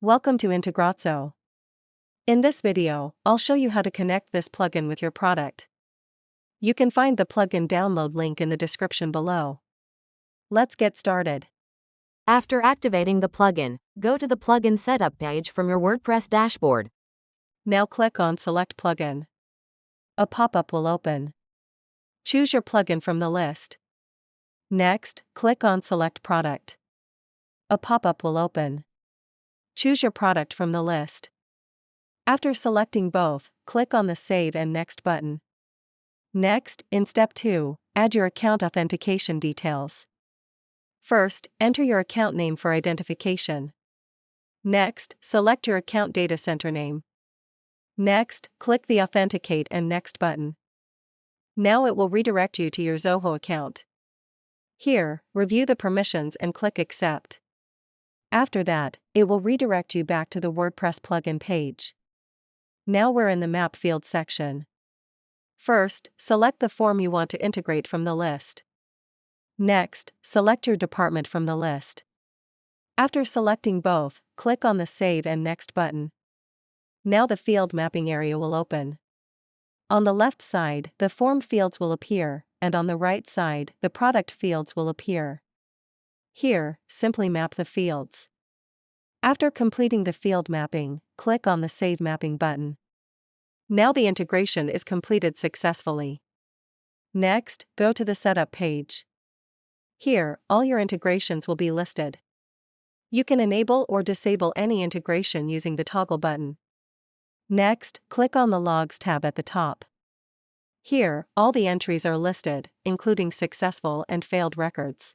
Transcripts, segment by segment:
Welcome to Integrazo. In this video, I'll show you how to connect this plugin with your product. You can find the plugin download link in the description below. Let's get started. After activating the plugin, go to the plugin setup page from your WordPress dashboard. Now click on Select Plugin. A pop-up will open. Choose your plugin from the list. Next, click on Select Product. A pop-up will open. Choose your product from the list. After selecting both, click on the Save and Next button. Next, in Step 2, add your account authentication details. First, enter your account name for identification. Next, select your account data center name. Next, click the Authenticate and Next button. Now it will redirect you to your Zoho account. Here, review the permissions and click Accept. After that, it will redirect you back to the WordPress plugin page. Now we're in the Map Field section. First, select the form you want to integrate from the list. Next, select your department from the list. After selecting both, click on the Save and Next button. Now the field mapping area will open. On the left side, the form fields will appear, and on the right side, the product fields will appear. Here, simply map the fields. After completing the field mapping, click on the Save Mapping button. Now the integration is completed successfully. Next, go to the Setup page. Here, all your integrations will be listed. You can enable or disable any integration using the toggle button. Next, click on the Logs tab at the top. Here, all the entries are listed, including successful and failed records.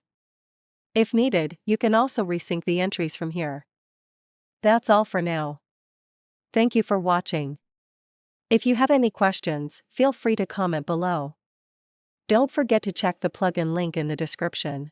If needed, you can also resync the entries from here. That's all for now. Thank you for watching. If you have any questions, feel free to comment below. Don't forget to check the plugin link in the description.